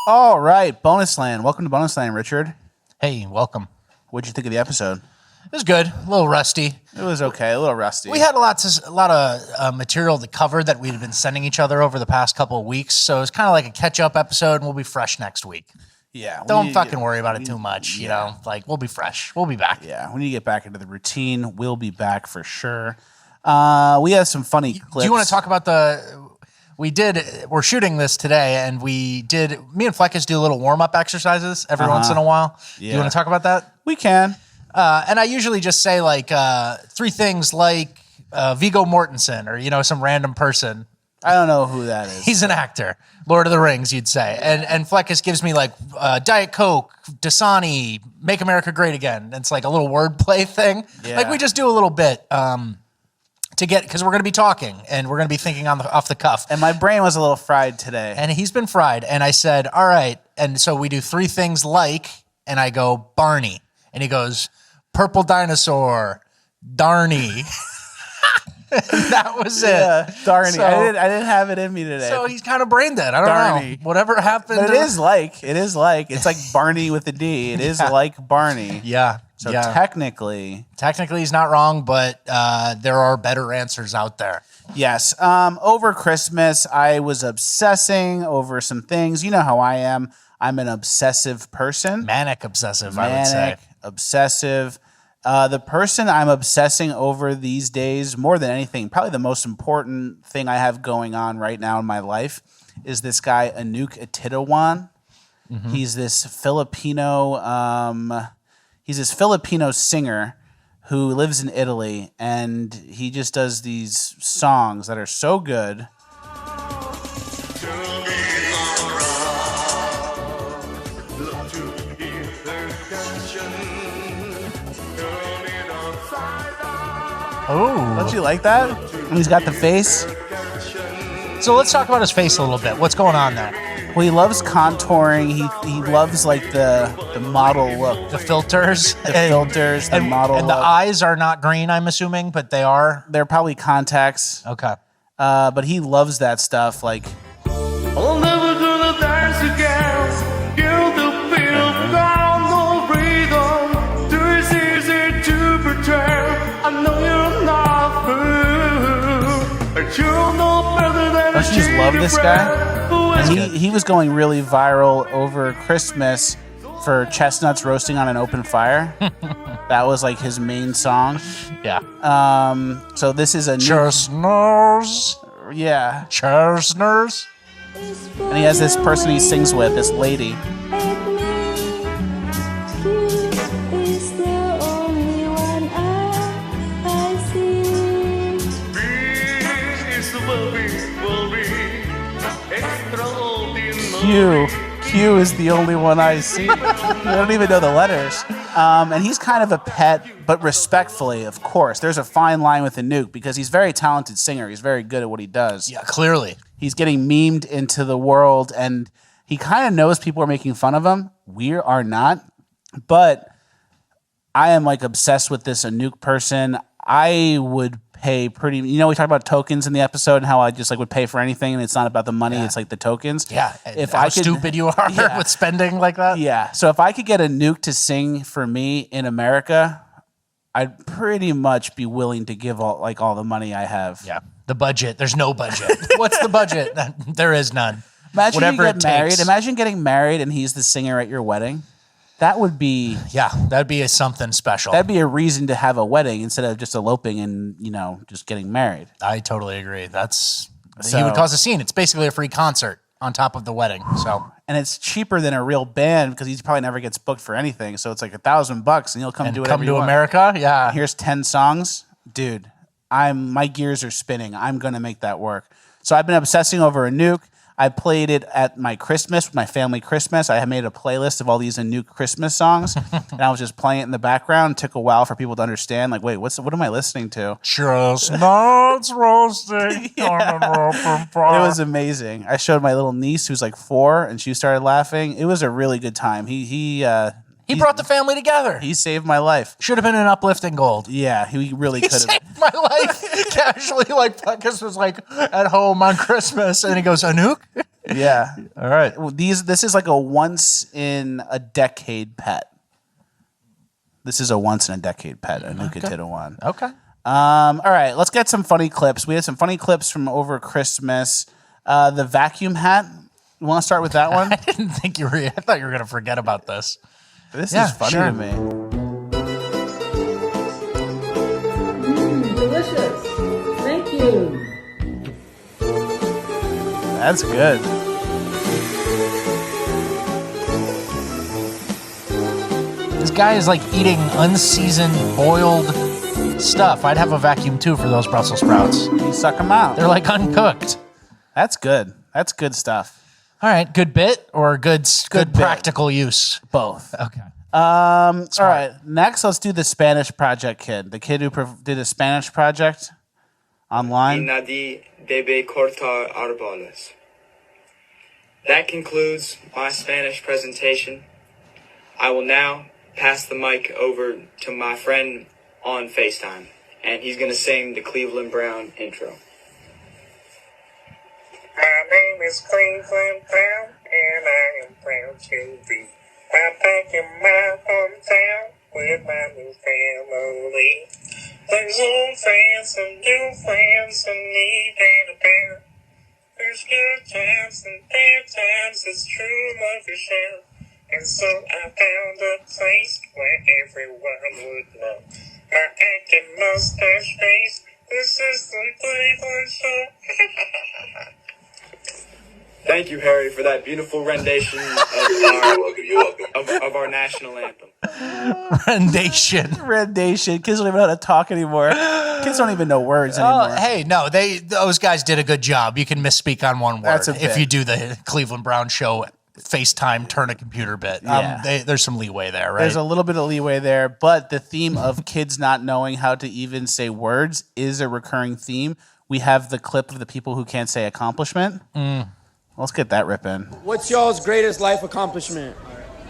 All right, Bonus Land. Welcome to Bonus Land, Richard. Hey, welcome. What'd you think of the episode? It was good. A little rusty. It was okay, a little rusty. We had a lot of material to cover that we'd been sending each other over the past couple of weeks. So it's kind of like a catch-up episode, and we'll be fresh next week. Yeah. Don't fucking worry about it too much. You know, like we'll be fresh. We'll be back. Yeah, we need to get back into the routine. We'll be back for sure. We have some funny clips. Do you want to talk about we're shooting this today, and me and Fleckus do little warm-up exercises every once in a while. Yeah. Do you want to talk about that? We can. And I usually just say like three things like Viggo Mortensen or, some random person. I don't know who that is. He's an actor. Lord of the Rings, you'd say. And Fleckus gives me like Diet Coke, Dasani, Make America Great Again. It's like a little wordplay thing. Yeah. Like we just do a little bit because we're going to be talking and we're going to be thinking off the cuff. And my brain was a little fried today. And he's been fried. And I said, all right. And so we do three things like, and I go, Barney. And he goes, purple dinosaur, Darny. That was it. Yeah, Darny. So- I didn't have it in me today. So he's kind of brain dead. I don't Darny. know. Whatever happened. But it's like Barney with a D. It is like Barney. Yeah. So yeah. technically, Technically, he's not wrong, but there are better answers out there. yes. Over Christmas, I was obsessing over some things. You know how I am. I'm an obsessive person. Manic obsessive, I would say. Manic, obsessive. The person I'm obsessing over these days, more than anything, probably the most important thing I have going on right now in my life is this guy, Anouk Atitawan. Mm-hmm. He's this Filipino singer who lives in Italy, and he just does these songs that are so good. Oh. Don't you like that? And he's got the face. So let's talk about his face a little bit. What's going on there? Well, he loves contouring. He loves like the model look. The filters. The filters, the model And the look. eyes are not green, I'm assuming, but they are. They're probably contacts. Okay. But he loves that stuff. Like, I'm never gonna dance again. Feel the feel, found no freedom. Too easy to pretend. I know you're not fool. But you know better than don't you just love this guy? And he was going really viral over Christmas for chestnuts roasting on an open fire. That was like his main song. Yeah. So this is a new, Chestnuts. yeah. Chestnuts. And he has this person he sings with, this lady. Q is the only one I see. I don't even know the letters. And he's kind of a pet, but respectfully, of course. There's a fine line with Anouk because he's a very talented singer. He's very good at what he does. Yeah, clearly. He's getting memed into the world, and he kind of knows people are making fun of him. We are not. But I am like obsessed with this Anouk person. I would pay pretty. We talked about tokens in the episode and how I just like would pay for anything, and it's not about the money; it's like the tokens. Yeah. If How I could, stupid you are Yeah. with spending like that. yeah. So if I could get Anouk to sing for me in America, I'd pretty much be willing to give all the money I have. Yeah. The budget. There's no budget. What's the budget? There is none. Imagine Whatever you it get married. takes. Imagine getting married and he's the singer at your wedding. That would be. Yeah, that'd be something special. That'd be a reason to have a wedding instead of just eloping and just getting married. I totally agree. He So- would cause a scene. It's basically a free concert on top of the wedding. So And it's cheaper than a real band because he probably never gets booked for anything. So it's like $1,000 and he'll come do whatever come you to want. America. Yeah. Here's 10 songs, dude. My gears are spinning. I'm gonna make that work. So I've been obsessing over Anouk. I played it at my Christmas, my family Christmas. I had made a playlist of all these Anouk Christmas songs, and I was just playing it in the background. It took a while for people to understand. Like, wait, what am I listening to? Chestnuts roasting on an open fire. It was amazing. I showed my little niece who's like 4, and she started laughing. It was a really good time. He brought the family together. He saved my life. Should have been an uplifting gold. Yeah, he really He could have. saved my life casually. Like Puckus was like at home on Christmas, and he goes, Anouk. Yeah. All right. This is like a once in a decade pet. This is a once in a decade pet, a Nuka one. Okay. All right, let's get some funny clips. We had some funny clips from over Christmas. The vacuum hat. You want to start with that one? I didn't think you were. I thought you were going to forget about this. This Yeah, is funny sure. to me. Delicious. Thank you. That's good. This guy is like eating unseasoned, boiled stuff. I'd have a vacuum too for those Brussels sprouts. You suck them out. They're like uncooked. That's good. That's good stuff. All right, good bit or good bit. practical use. Both. Okay. All right. Next, let's do the Spanish project kid. The kid who did a Spanish project online. Nadie debe cortar árboles. That concludes my Spanish presentation. I will now pass the mic over to my friend on FaceTime, and he's going to sing the Cleveland Brown intro. My name is Cleveland Brown, and I am proud to be back in my hometown with my new family. There's old friends and new friends and even a pair. There's good times and bad times, it's true, love your share. And so I found a place where everyone would know my acting mustache face. This is the Cleveland Show. Thank you, Harry, for that beautiful rendition of our national anthem. Rendition. Kids don't even know how to talk anymore. Kids don't even know words anymore. Hey, no, those guys did a good job. You can misspeak on one word That's a if bit. you do the Cleveland Brown Show FaceTime turn a computer bit. Yeah. There's some leeway there, right? There's a little bit of leeway there, but the theme of kids not knowing how to even say words is a recurring theme. We have the clip of the people who can't say accomplishment. Let's get that ripping. What's y'all's greatest life accomplishment?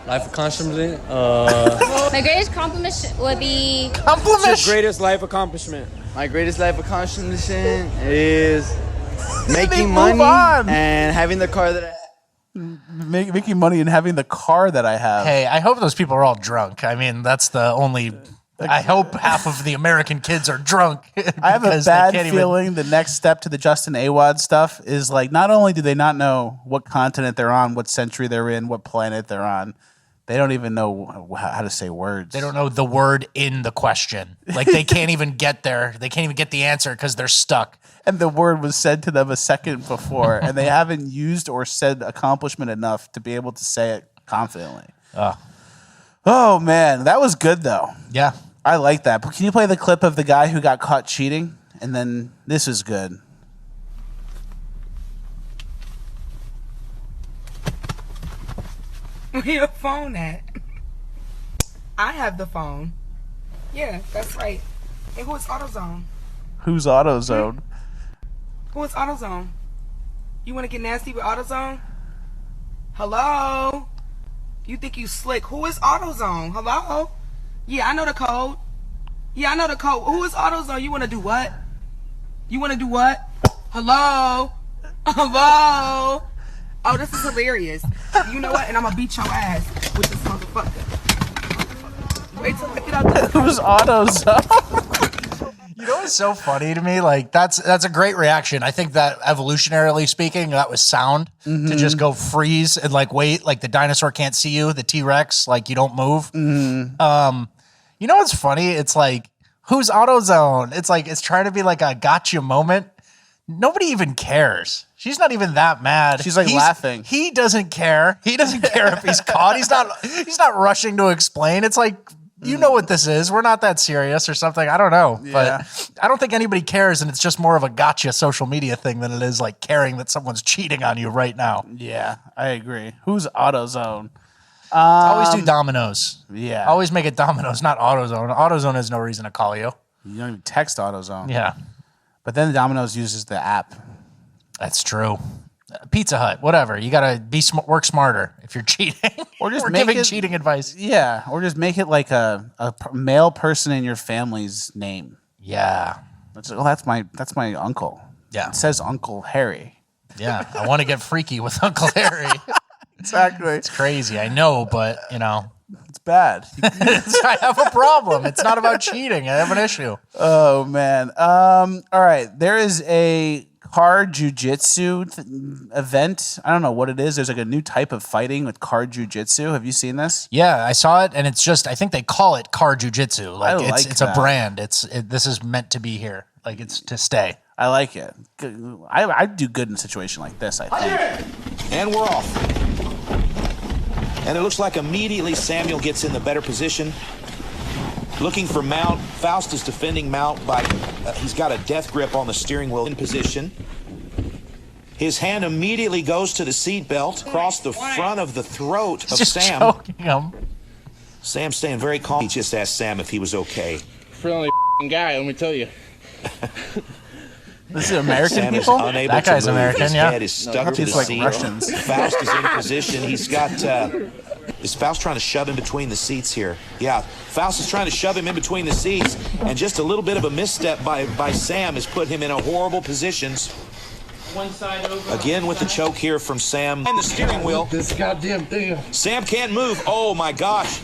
Life accomplishment. My greatest compliment would be What's your greatest life accomplishment? My greatest life accomplishment is making move money on. and having the car that I have. Making money and having the car that I have. Hey, I hope those people are all drunk. I mean, that's the only. I hope half of the American kids are drunk. I have a because they bad can't even- feeling the next step to the Justin Awad stuff is like, not only do they not know what continent they're on, what century they're in, what planet they're on, they don't even know how to say words. They don't know the word in the question. Like they can't even get there. They can't even get the answer because they're stuck. And the word was said to them a second before, and they haven't used or said accomplishment enough to be able to say it confidently. Oh man, that was good though. Yeah. I like that. But can you play the clip of the guy who got caught cheating? And then this is good. Where your phone at? I have the phone. Yeah, that's right. And who is AutoZone? Who's AutoZone? Who is AutoZone? You want to get nasty with AutoZone? Hello? You think you slick? Who is AutoZone? Hello? Yeah, I know the code. Yeah, I know the code. Who is AutoZone? You want to do what? You want to do what? Hello? Hello? Oh, this is hilarious. You know what? And I'm going to beat your ass with this motherfucker. Wait till I get out the Who's AutoZone? You know what's so funny to me? Like that's a great reaction. I think that evolutionarily speaking, that was sound to just go freeze and like wait, like the dinosaur can't see you, the T-Rex, like you don't move. You know what's funny? It's like, who's AutoZone? It's like it's trying to be like a gotcha moment. Nobody even cares. She's not even that mad. She's like laughing. He doesn't care. He doesn't care if he's caught. He's not rushing to explain. It's like, you know what this is. We're not that serious or something. I don't know. Yeah. But I don't think anybody cares, and it's just more of a gotcha social media thing than it is like caring that someone's cheating on you right now. Yeah, I agree. Who's AutoZone? Always do Domino's. Yeah. Always make it Domino's, not AutoZone. AutoZone has no reason to call you. You don't even text AutoZone. Yeah, But then Domino's uses the app. that's true. Pizza Hut, whatever. You gotta work smarter if you're cheating. Or just We're make giving it- cheating advice. Yeah, or just make it like a male person in your family's name. Yeah. That's my uncle. Yeah. It says Uncle Harry. Yeah, I want to get freaky with Uncle Harry. Exactly. It's crazy, I know, but It's bad. I have a problem. It's not about cheating. I have an issue. Oh man. All right. There is a car jujitsu event. I don't know what it is. There's like a new type of fighting with car jujitsu. Have you seen this? Yeah, I saw it, and it's just, I think they call it car jujitsu. Like, I like it's a that. brand. This is meant to be here. Like, it's to stay. I like it. I'd do good in a situation like this, I think. And we're off. And it looks like immediately Samuel gets in the better position. Looking for Mount. Faust is defending Mount by, he's got a death grip on the steering wheel in position. His hand immediately goes to the seat belt, across the front of the throat of Just Sam. choking him. Sam staying very calm. He just asked Sam if he was okay. Friendly guy, let me tell you. This is American Sam people? is unable That to guy's move. American, His yeah. head is stuck to the he's like seat. Russians. Faust is in position. He's got, is Faust trying to shove him between the seats here? Yeah, Faust is trying to shove him in between the seats, and just a little bit of a misstep by Sam has put him in a horrible position. One side over. Again with the choke here from Sam. And the steering wheel. This goddamn thing. Sam can't move. Oh my gosh.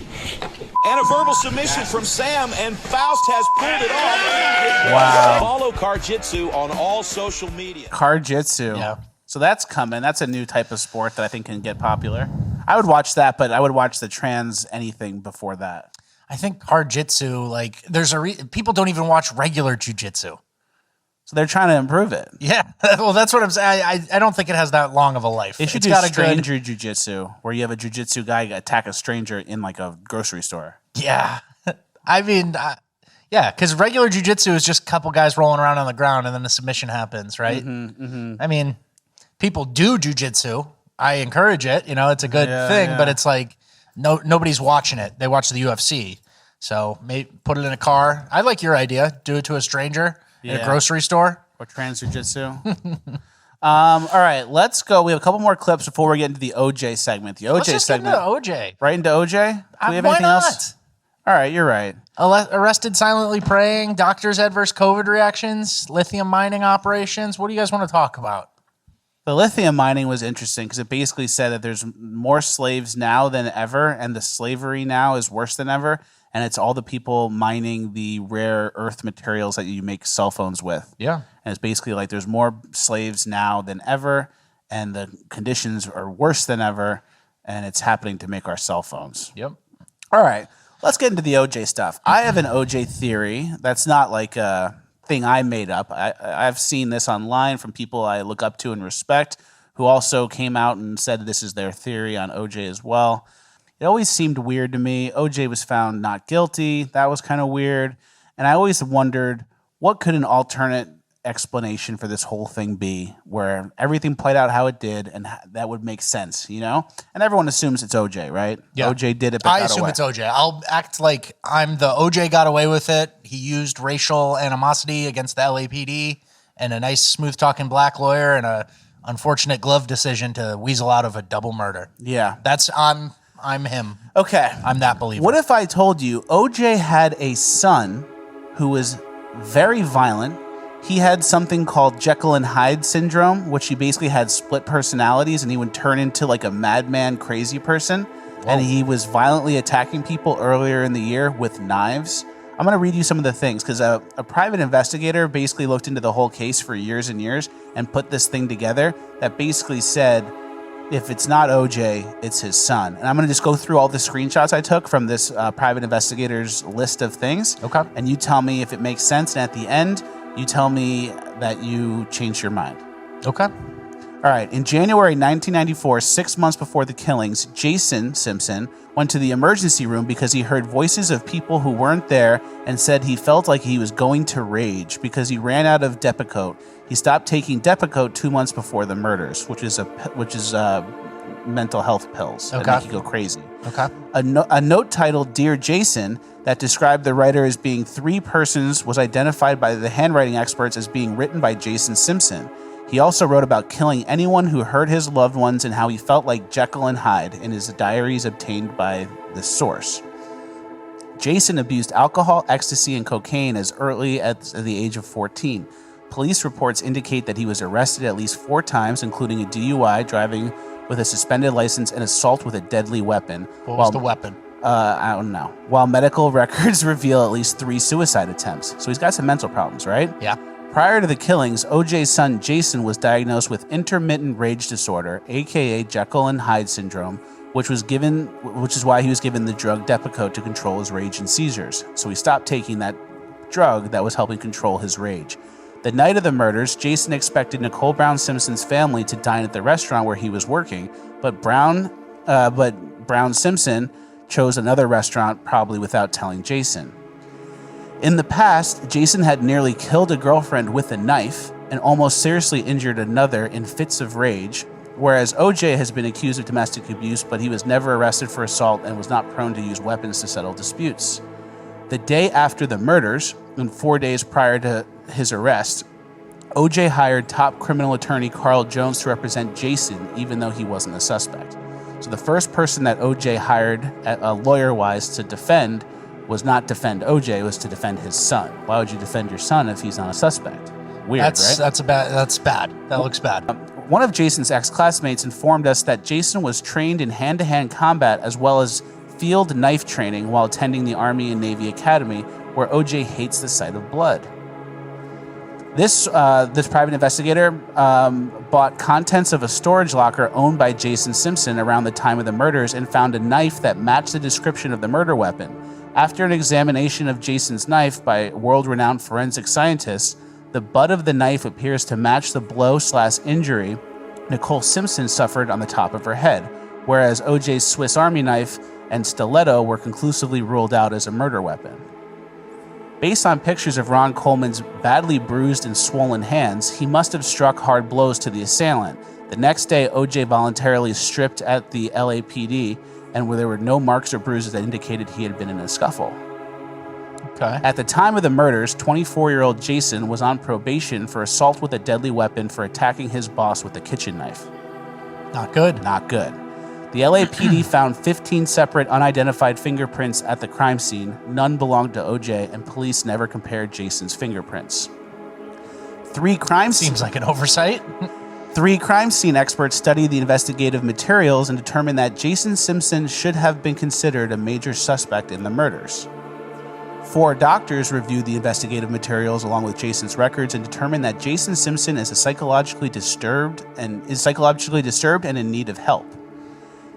And a verbal submission from Sam, and Faust has pulled it off. Wow. Follow Car-Jitsu on all social media. Car jitsu. Yeah. So that's coming. That's a new type of sport that I think can get popular. I would watch that, but I would watch the trans anything before that. I think car jitsu, like, there's people don't even watch regular jujitsu. So they're trying to improve it. Yeah, well, that's what I'm saying. I don't think it has that long of a life. They should It's do got a good, stranger jujitsu, where you have a jujitsu guy attack a stranger in like a grocery store. yeah. I mean, yeah, because regular jujitsu is just a couple guys rolling around on the ground and then the submission happens, right? I mean, people do jujitsu. I encourage it. It's a good thing, but it's like nobody's watching it. They watch the UFC. So put it in a car. I like your idea. Do it to a stranger in a grocery store. Or trans jujitsu. All right, let's go. We have a couple more clips before we get into the OJ segment. The OJ Let's just segment. get into OJ. Right into OJ? Do we have Why anything not? else? All right, you're right. Arrested silently praying, doctors' adverse COVID reactions, lithium mining operations. What do you guys want to talk about? The lithium mining was interesting because it basically said that there's more slaves now than ever, and the slavery now is worse than ever. And it's all the people mining the rare earth materials that you make cell phones with. Yeah. And it's basically like there's more slaves now than ever, and the conditions are worse than ever, and it's happening to make our cell phones. Yep. All right, let's get into the OJ stuff. I have an OJ theory that's not like a thing I made up. I've seen this online from people I look up to and respect, who also came out and said this is their theory on OJ as well. It always seemed weird to me. OJ was found not guilty. That was kind of weird. And I always wondered, what could an alternate explanation for this whole thing be, where everything played out how it did, and that would make sense, And everyone assumes it's OJ, right? Yeah. OJ did it, but I got assume away. it's OJ. I'll act like I'm the OJ got away with it. He used racial animosity against the LAPD and a nice, smooth-talking black lawyer and a unfortunate glove decision to weasel out of a double murder. Yeah. I'm him. Okay. I'm that believer. What if I told you OJ had a son who was very violent? He had something called Jekyll and Hyde syndrome, which he basically had split personalities, and he would turn into like a madman, crazy person. And he was violently attacking people earlier in the year with knives. I'm going to read you some of the things because a private investigator basically looked into the whole case for years and years and put this thing together that basically said, if it's not OJ, it's his son. And I'm going to just go through all the screenshots I took from this private investigator's list of things. Okay. And you tell me if it makes sense. And at the end, you tell me that you changed your mind. Okay. All right. In January 1994, 6 months before the killings, Jason Simpson went to the emergency room because he heard voices of people who weren't there and said he felt like he was going to rage because he ran out of Depakote. He stopped taking Depakote 2 months before the murders, which is mental health pills that make you go crazy. Okay. A note titled "Dear Jason" that described the writer as being three persons was identified by the handwriting experts as being written by Jason Simpson. He also wrote about killing anyone who hurt his loved ones and how he felt like Jekyll and Hyde in his diaries obtained by this source. Jason abused alcohol, ecstasy, and cocaine as early as the age of 14. Police reports indicate that he was arrested at least 4 times, including a DUI, driving with a suspended license, and assault with a deadly weapon. What was the weapon? I don't know. While medical records reveal at least 3 suicide attempts. So he's got some mental problems, right? Yeah. Prior to the killings, OJ's son Jason was diagnosed with intermittent rage disorder, aka Jekyll and Hyde syndrome, which is why he was given the drug Depakote to control his rage and seizures. So he stopped taking that drug that was helping control his rage. The night of the murders, Jason expected Nicole Brown Simpson's family to dine at the restaurant where he was working, but Brown Simpson chose another restaurant, probably without telling Jason. In the past, Jason had nearly killed a girlfriend with a knife and almost seriously injured another in fits of rage, whereas OJ has been accused of domestic abuse, but he was never arrested for assault and was not prone to use weapons to settle disputes. The day after the murders, and 4 days prior to his arrest, OJ hired top criminal attorney Carl Jones to represent Jason, even though he wasn't a suspect. So the first person that OJ hired, lawyer-wise, to defend was not defend OJ, was to defend his son. Why would you defend your son if he's not a suspect? Weird, right? That's bad. That looks bad. One of Jason's ex-classmates informed us that Jason was trained in hand-to-hand combat as well as field knife training while attending the Army and Navy Academy, where OJ hates the sight of blood. This private investigator bought contents of a storage locker owned by Jason Simpson around the time of the murders and found a knife that matched the description of the murder weapon. After an examination of Jason's knife by world-renowned forensic scientists, the butt of the knife appears to match the blow/injury Nicole Simpson suffered on the top of her head, whereas OJ's Swiss Army knife and stiletto were conclusively ruled out as a murder weapon. Based on pictures of Ron Coleman's badly bruised and swollen hands, he must have struck hard blows to the assailant. The next day, OJ voluntarily stripped at the LAPD, and where there were no marks or bruises that indicated he had been in a scuffle. Okay. At the time of the murders, 24-year-old Jason was on probation for assault with a deadly weapon for attacking his boss with a kitchen knife. Not good. Not good. The LAPD found 15 separate unidentified fingerprints at the crime scene. None belonged to OJ, and police never compared Jason's fingerprints. Seems like an oversight. 3 crime scene experts studied the investigative materials and determined that Jason Simpson should have been considered a major suspect in the murders. 4 doctors reviewed the investigative materials along with Jason's records and determined that Jason Simpson is psychologically disturbed and in need of help.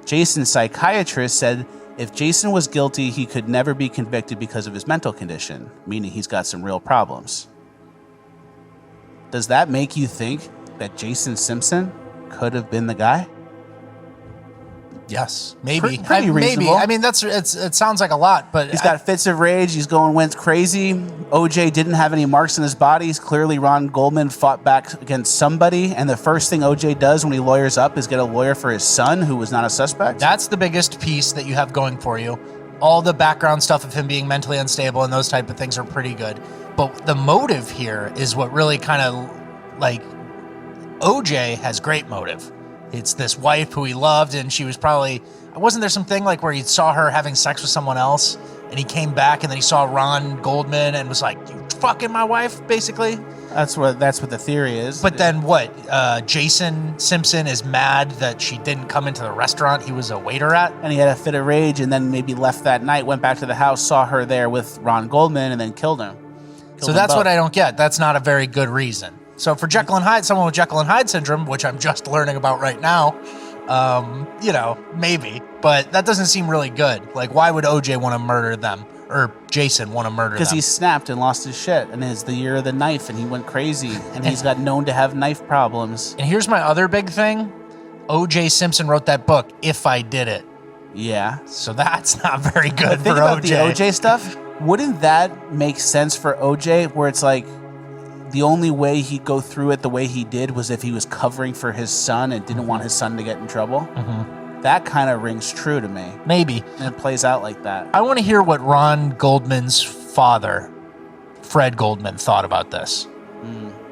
Jason's psychiatrist said if Jason was guilty, he could never be convicted because of his mental condition, meaning he's got some real problems. Does that make you think that Jason Simpson could have been the guy? Yes, maybe. Pretty reasonable. Maybe. I mean, it sounds like a lot, but He's got fits of rage. He's went crazy. OJ didn't have any marks on his body. Clearly, Ron Goldman fought back against somebody. And the first thing OJ does when he lawyers up is get a lawyer for his son, who was not a suspect. That's the biggest piece that you have going for you. All the background stuff of him being mentally unstable and those type of things are pretty good. But the motive here is what really kind of, like, OJ has great motive. It's this wife who he loved, and she was probably... Wasn't there something like where he saw her having sex with someone else, and he came back, and then he saw Ron Goldman and was like, "You fucking my wife," basically? That's what the theory is. But then what? Jason Simpson is mad that she didn't come into the restaurant he was a waiter at? And he had a fit of rage, and then maybe left that night, went back to the house, saw her there with Ron Goldman, and then killed him. So that's what I don't get. That's not a very good reason. So for Jekyll and Hyde, someone with Jekyll and Hyde syndrome, which I'm just learning about right now, maybe. But that doesn't seem really good. Like, why would OJ want to murder them? Or Jason want to murder them? Because he snapped and lost his shit, and it's the year of the knife, and he went crazy, and he's got known to have knife problems. And here's my other big thing. OJ Simpson wrote that book, If I Did It. Yeah. So that's not very good for Think about OJ. the OJ stuff. Wouldn't that make sense for OJ, where it's like, the only way he'd go through it the way he did was if he was covering for his son and didn't want his son to get in trouble? Mm-hmm. That kind of rings true to me. Maybe. And it plays out like that. I want to hear what Ron Goldman's father, Fred Goldman, thought about this.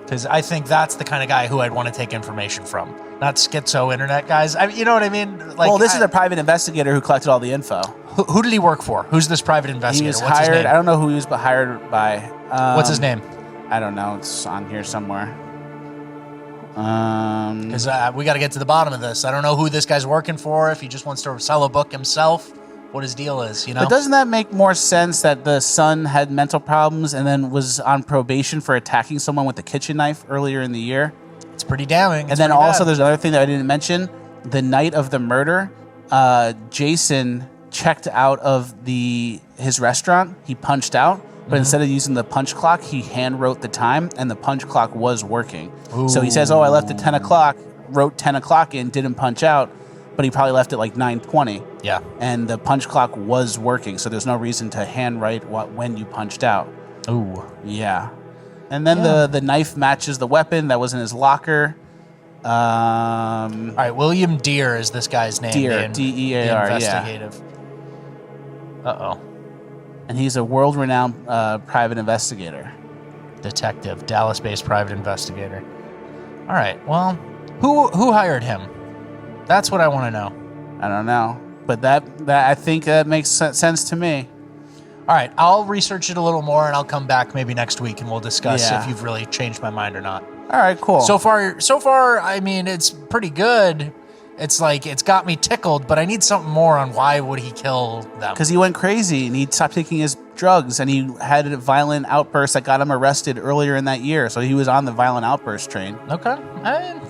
Because I think that's the kind of guy who I'd want to take information from. Not schizo internet guys. You know what I mean? Like, well, this is a private investigator who collected all the info. Who did he work for? Who's this private investigator? He was What's hired. his name? I don't know who he was hired by. What's his name? I don't know. It's on here somewhere. Because we got to get to the bottom of this. I don't know who this guy's working for, if he just wants to sell a book himself, what his deal is, you know? But doesn't that make more sense that the son had mental problems and then was on probation for attacking someone with a kitchen knife earlier in the year? It's pretty damning. And then also there's another thing that I didn't mention. The night of the murder, Jason checked out of his restaurant. He punched out. But instead of using the punch clock, he hand wrote the time, and the punch clock was working. Ooh. So he says, I left at 10 o'clock, wrote 10 o'clock in, didn't punch out, but he probably left at like 9:20. Yeah. And the punch clock was working, so there's no reason to hand write when you punched out. Ooh. Yeah. And then the knife matches the weapon that was in his locker. All right, William Deere is this guy's name. Deere, the Dear, yeah. investigative. Uh-oh. And he's a world-renowned private investigator. Detective, Dallas-based private investigator. All right, well, who hired him? That's what I want to know. I don't know. But that I think that makes sense to me. All right, I'll research it a little more, and I'll come back maybe next week, and we'll discuss Yeah. if you've really changed my mind or not. All right, cool. So far, I mean, it's pretty good. It's like, it's got me tickled, but I need something more on why would he kill them. Because he went crazy and he stopped taking his drugs and he had a violent outburst that got him arrested earlier in that year. So he was on the violent outburst train. Okay,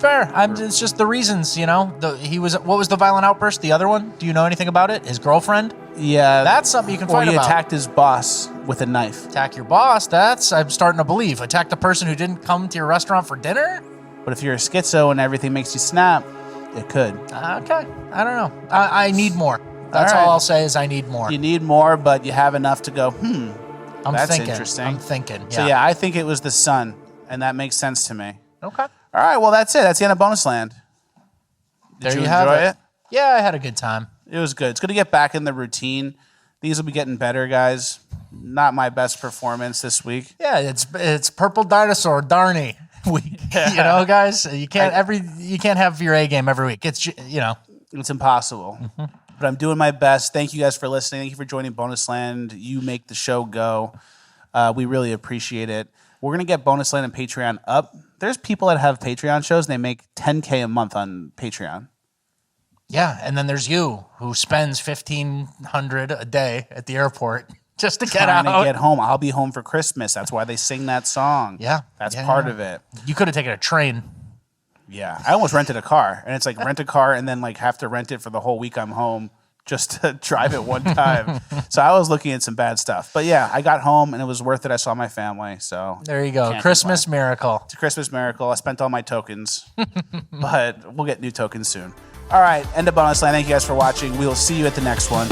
fair. It's just the reasons, you know. What was the violent outburst? The other one? Do you know anything about it? His girlfriend? Yeah. That's something you can fight he about. attacked his boss with a knife. Attack your boss? I'm starting to believe. Attack the person who didn't come to your restaurant for dinner? But if you're a schizo and everything makes you snap, it could. Okay, I don't know. I need more. That's all I'll say is I need more. You need more, but you have enough to go, that's thinking. interesting. I'm thinking. Yeah. So yeah, I think it was the son, and that makes sense to me. Okay. All right, well, that's it. That's the end of Bonus Land. Did you have enjoy it? Yeah, I had a good time. It was good. It's good to get back in the routine. These will be getting better, guys. Not my best performance this week. Yeah, it's Purple Dinosaur Darny week. You know, guys, you can't have your A game every week. It's It's impossible. But I'm doing my best. Thank you guys for listening. Thank you for joining Bonus Land. You make the show go. We really appreciate it. We're gonna get Bonus Land and Patreon up. There's people that have Patreon shows and they make $10K a month on Patreon. Yeah, and then there's you who spends $1,500 a day at the airport just to get out. Trying to get home. I'll be home for Christmas. That's why they sing that song. Yeah, That's part of it. You could have taken a train. Yeah. I almost rented a car. And it's like rent a car and then like have to rent it for the whole week I'm home just to drive it one time. So I was looking at some bad stuff. But yeah, I got home and it was worth it. I saw my family. So There you go. Can't Christmas complain. miracle. It's a Christmas miracle. I spent all my tokens. But we'll get new tokens soon. All right. End of Bonus Land. Thank you guys for watching. We will see you at the next one.